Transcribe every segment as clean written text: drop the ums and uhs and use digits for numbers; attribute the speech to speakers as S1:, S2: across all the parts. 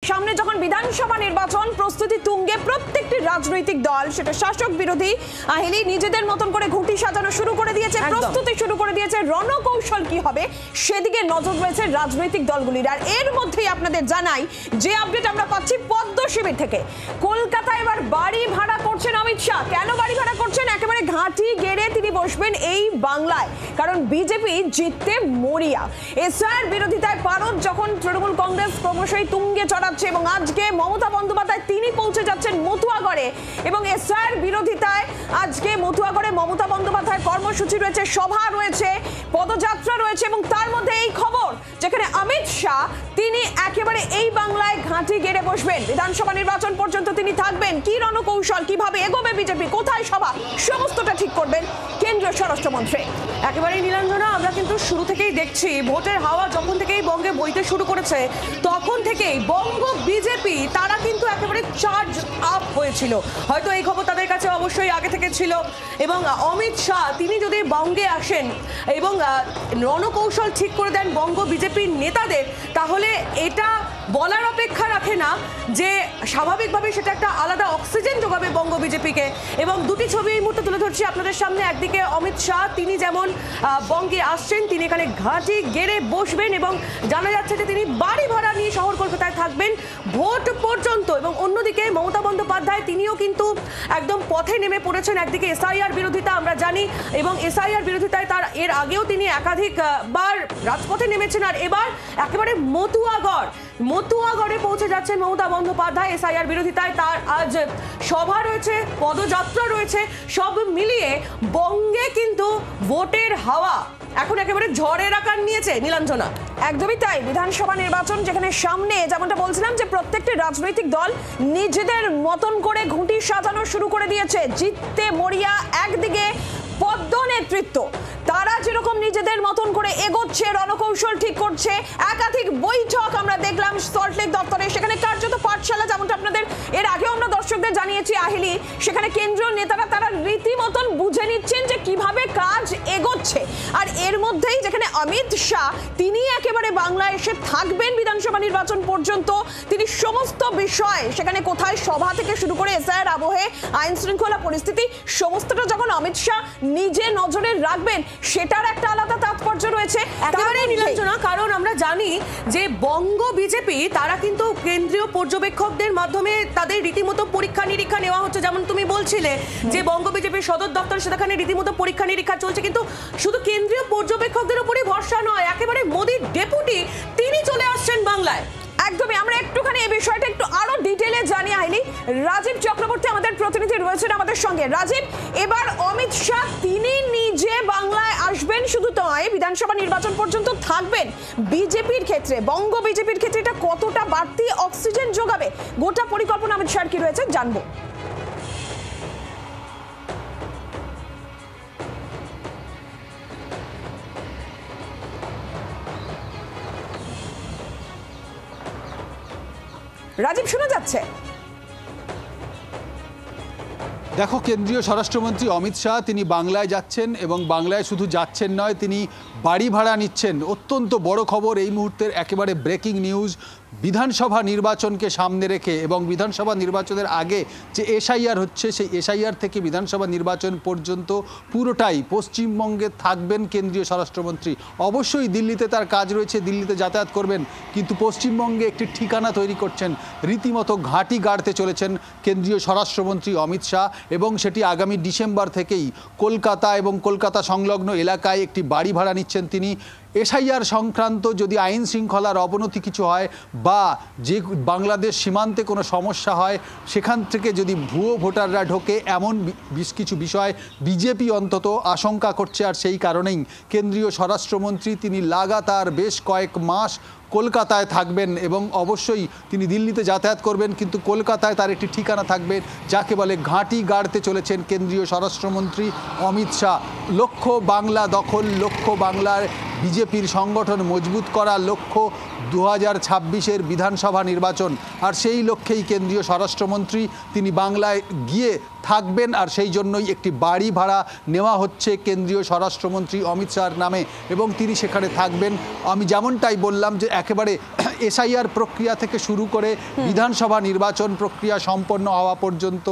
S1: সামনে যখন বিধানসভা নির্বাচন প্রস্তুতি তুঙ্গে প্রত্যেকটি রাজনৈতিক দল সেটা শাসক বিরোধী আহিলি নিজেদের মতন করে ঘুঁটি সাজানো শুরু করে দিয়েছে, প্রস্তুতি শুরু করে দিয়েছে। রণকৌশল কি হবে সেদিকে নজর রয়েছে রাজনৈতিক দলগুলির। আর এর মধ্যেই আপনাদের জানাই যে আপডেট আমরা পাচ্ছি পদ্ম শিবির থেকে, কলকাতায় এবার বাড়ি ভাড়া করছেন অমিত শাহ। কেন বাড়ি ভাড়া করছেন? একেবারে ঘাঁটি গেড়ে তিনি বসবেন এই বাংলায়, কারণ বিজেপি জিততে মরিয়া। এসআইআর বিরোধিতায় পারদ যখন তৃণমূল কংগ্রেস ক্রমশই তুঙ্গে চড়াচ্ছে এবং আজকে মমতা বন্দ্যোপাধ্যায় তিনি পৌঁছে যাচ্ছেন মতুয়াগড়ে এবং এসআইআর বিরোধিতায় আজকে মতুয়াগড়ে মমতা বন্দ্যোপাধ্যায় কর্মসূচি রয়েছে, সভা রয়েছে, পদযাত্রা রয়েছে এবং তার মধ্যে এই খবর যেখানে অমিত শাহ তিনি একেবারে এই বাংলায় ঘাঁটি গেড়ে বসবেন। বিধানসভা নির্বাচন পর্যন্ত তিনি থাকবেন। কি রণকৌশল, কিভাবে এগোবে বিজেপি, কোথায় সভা, সমস্তটা ঠিক করবেন কেন্দ্রীয় স্বরাষ্ট্রমন্ত্রী।
S2: একেবারেই নীলাঞ্জনা, আমরা কিন্তু শুরু থেকেই দেখছি ভোটের হাওয়া যখন থেকেই বঙ্গে বইতে শুরু করেছে তখন থেকেই বঙ্গ বিজেপি তারা কিন্তু একেবারে চার্জ আপ হয়েছিল। হয়তো এই খবর তাদের কাছে অবশ্যই আগে থেকে ছিল এবং অমিত শাহ তিনি যদি বঙ্গে আসেন এবং রণকৌশল ঠিক করে দেন বঙ্গ বিজেপির নেতাদের, তাহলে এটা বলার অপেক্ষা রাখে না যে স্বাভাবিকভাবে সেটা একটা আলাদা অক্সিজেন যোগাবে বঙ্গ বিজেপিকে। এবং দুটি ছবি এই মুহূর্তে তুলে ধরছি আপনাদের সামনে। একদিকে অমিত শাহ তিনি যেমন বঙ্গে আসছেন, তিনি এখানে ঘাঁটি গেড়ে বসবেন এবং জানা যাচ্ছে যে তিনি বাড়ি ভাড়া নিয়ে শহর কলকাতায় থাকবেন ভোট পর্যন্ত। এবং অন্যদিকে মমতা বন্দ্যোপাধ্যায় তিনিও কিন্তু একদম পথে নেমে পড়েছেন। একদিকে এসআইআর বিরোধিতা আমরা জানি এবং এসআইআর বিরোধিতায় তার এর আগেও তিনি একাধিকবার রাজপথে নেমেছেন, আর এবার একেবারে মতুয়াগড়ে পৌঁছে যাচ্ছেন মমতা বন্দ্যোপাধ্যায় এসআইআর বিরোধিতায়। তার আজ সভা রয়েছে, পদযাত্রা রয়েছে, সব মিলিয়ে বঙ্গে কিন্তু ভোটের হাওয়া এখন একেবারে ঝড়ের আকার নিয়েছে নীলাঞ্জনা।
S1: একদমই তাই। বিধানসভা নির্বাচন যেখানে সামনে, যেমনটা বলছিলাম যে প্রত্যেকটি রাজনৈতিক দল নিজেদের মতন করে ঘুঁটি সাজানো শুরু করে দিয়েছে। জিততে মরিয়া একদিকে পদ্ম নেতৃত্ব, তারা যেরকম নিজেদের মতন করে এগোচ্ছে, রণকৌশল ঠিক করছে। একাধিক বৈঠক আমরা দেখলাম সল্টলেক দপ্তরে, সেখানে কার্যত পাঠশালা, যেমনটা আপনাদের এর আগেও আমরা দর্শকদের জানিয়েছি আহিলি, সেখানে কেন্দ্রীয় নেতারা তারা রীতিমতন বুঝে নিচ্ছেন যে কিভাবে কাজ এগোচ্ছে। আর এর মধ্যেই যেখানে অমিত শাহ তিনি একেবারে বাংলায় এসে থাকবেন বিধানসভা নির্বাচন পর্যন্ত, তিনি সমস্ত বিষয় সেখানে কোথায় সভা থেকে শুরু করে এসআইআর আবহে আইন শৃঙ্খলা পরিস্থিতি সমস্তটা যখন অমিত শাহ নিজে নজরে রাখবেন সেটার একটা আলাদা তাৎপর্য রয়েছে
S2: একেবারে নীলাঞ্জনা। কারণ আমরা জানি যে বঙ্গ বিজেপি তারা কিন্তু কেন্দ্রীয় পর্যবেক্ষকদের মাধ্যমে তাদের রীতিমতো পরীক্ষা নিরীক্ষা নেওয়া হচ্ছে। যেমন তুমি বলছিলে যে বঙ্গ বিজেপির সদর দপ্তর সেখানে রীতিমতো পরীক্ষা নিরীক্ষা চলছে, কিন্তু শুধু কেন্দ্রীয় পর্যবেক্ষকদের উপরই ভরসা নয়, একেবারে মোদির ডেপুটি তিনি চলে আসছেন বাংলায়।
S1: একদমই। আমরা একটুখানি এই বিষয়টা একটু আরো ডিটেলে জানি আইলি। রাজীব চক্রবর্তী আমাদের প্রতিনিধি রয়েছেন আমাদের সঙ্গে। রাজীব, এবার অমিত শাহ তিনি নিজে বাংলায় আসবেন, শুধু নয় বিধানসভা নির্বাচন পর্যন্ত থাকবেন। বিজেপির ক্ষেত্রে, বঙ্গ বিজেপির ক্ষেত্রে এটা কতটা বাড়তি অক্সিজেন যোগাবে? গোটা পরিকল্পনা অমিত শাহর কি রয়েছে জানবো। রাজীব শোনা যাচ্ছে?
S3: দেখো, কেন্দ্রীয় স্বরাষ্ট্রমন্ত্রী অমিত শাহ তিনি বাংলায় যাচ্ছেন এবং বাংলায় শুধু যাচ্ছেন নয়, তিনি বাড়ি ভাড়া নিচ্ছেন। অত্যন্ত বড় খবর এই মুহূর্তের, একেবারে ব্রেকিং নিউজ। বিধানসভা নির্বাচনকে সামনে রেখে এবং বিধানসভা নির্বাচনের আগে যে এসআইআর হচ্ছে, সেই এসআইআর থেকে বিধানসভা নির্বাচন পর্যন্ত পুরোটাই পশ্চিমবঙ্গে থাকবেন কেন্দ্রীয় স্বরাষ্ট্রমন্ত্রী। অবশ্যই দিল্লিতে তার কাজ রয়েছে, দিল্লিতে যাতায়াত করবেন, কিন্তু পশ্চিমবঙ্গে একটি ঠিকানা তৈরি করছেন, রীতিমতো ঘাঁটি গাড়তে চলেছেন কেন্দ্রীয় স্বরাষ্ট্রমন্ত্রী অমিত শাহ। এবং সেটি আগামী ডিসেম্বর থেকেই কলকাতা এবং কলকাতা সংলগ্ন এলাকায় একটি বাড়ি ভাড়া নিচ্ছেন তিনি। এসআইআর সংক্রান্ত যদি আইন শৃঙ্খলার অবনতি কিছু হয় বা যে বাংলাদেশ সীমান্তে কোনো সমস্যা হয়, সেখান থেকে যদি ভুয়ো ভোটাররা ঢোকে, এমন কিছু বিষয় বিজেপি অন্তত আশঙ্কা করছে। আর সেই কারণেই কেন্দ্রীয় স্বরাষ্ট্রমন্ত্রী তিনি লাগাতার বেশ কয়েক মাস কলকাতায় থাকবেন এবং অবশ্যই তিনি দিল্লিতে যাতায়াত করবেন, কিন্তু কলকাতায় তার একটি ঠিকানা থাকবে, যাকে বলে ঘাঁটি গাড়তে চলেছেন কেন্দ্রীয় স্বরাষ্ট্রমন্ত্রী অমিত শাহ। লক্ষ্য বাংলা দখল, লক্ষ্য বাংলার বিজেপির সংগঠন মজবুত করা, লক্ষ্য 2026-এর বিধানসভা নির্বাচন। আর সেই লক্ষ্যেই কেন্দ্রীয় স্বরাষ্ট্রমন্ত্রী তিনি বাংলায় গিয়ে থাকবেন। আর সেই জন্যই একটি বাড়ি ভাড়া নেওয়া হচ্ছে কেন্দ্রীয় স্বরাষ্ট্রমন্ত্রী অমিত শাহর নামে এবং তিনি সেখানে থাকবেন। আমি যেমনটাই বললাম যে একেবারে এসআইআর প্রক্রিয়া থেকে শুরু করে বিধানসভা নির্বাচন প্রক্রিয়া সম্পন্ন হওয়া পর্যন্ত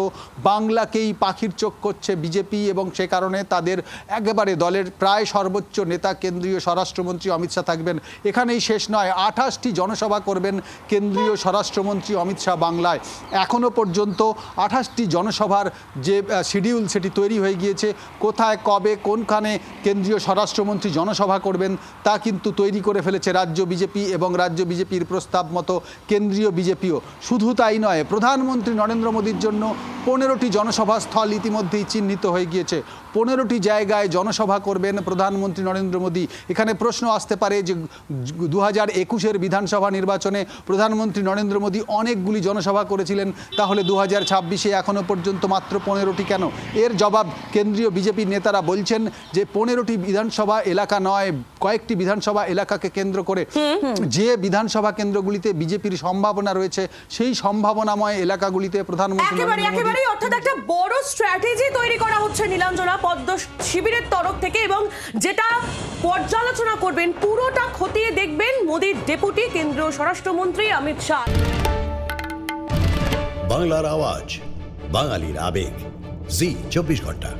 S3: বাংলাকেই পাখির চোখ করছে বিজেপি, এবং সে কারণে তাদের একেবারে দলের প্রায় সর্বোচ্চ নেতা কেন্দ্রীয় স্বরাষ্ট্রমন্ত্রী অমিত শাহ থাকবেন। এখানেই শেষ নয়, 28টি জনসভা করবেন কেন্দ্রীয় স্বরাষ্ট্রমন্ত্রী অমিত শাহ বাংলায়। এখনও পর্যন্ত 28টি জনসভার যে শিডিউল সেটি তৈরি হয়ে গিয়েছে। কোথায়, কবে, কোনখানে কেন্দ্রীয় স্বরাষ্ট্রমন্ত্রী জনসভা করবেন তা কিন্তু তৈরি করে ফেলেছে রাজ্য বিজেপি, এবং রাজ্য বিজেপির প্রস্তাব মতো কেন্দ্রীয় বিজেপিও। শুধু তাই নয়, প্রধানমন্ত্রী নরেন্দ্র মোদীর জন্য 15টি জনসভা স্থল ইতিমধ্যেই চিহ্নিত হয়ে গিয়েছে। 15টি জায়গায় জনসভা করবেন প্রধানমন্ত্রী নরেন্দ্র মোদী। এখানে প্রশ্ন আসতে পারে যে 2021-এর বিধানসভা নির্বাচনে প্রধানমন্ত্রী নরেন্দ্র মোদী অনেকগুলি জনসভা করেছিলেন, তাহলে 2026-এ এখনও পর্যন্ত মাত্র 15টি কেন? এর জবাব কেন্দ্রীয় বিজেপির নেতারা বলছেন যে 15টি বিধানসভা এলাকা নয়, কয়েকটি বিধানসভা এলাকাকে কেন্দ্র করে যে বিধানসভা কেন্দ্রগুলিতে বিজেপির সম্ভাবনা রয়েছে সেই সম্ভাবনাময় এলাকাগুলিতে প্রধানমন্ত্রী
S2: একেবারেই অর্থাৎ একটা বড় স্ট্র্যাটেজি তৈরি করা হচ্ছে নীলাঞ্জনা পদ্ম শিবিরের তরফ থেকে, এবং যেটা পর্যালোচনা করবেন, পুরোটা খতিয়ে দেখবেন মোদীর ডেপুটি কেন্দ্রীয় স্বরাষ্ট্রমন্ত্রী অমিত শাহ।
S4: বাংলার আওয়াজ, বাঙালির আবেগ, জি 24 ঘন্টা।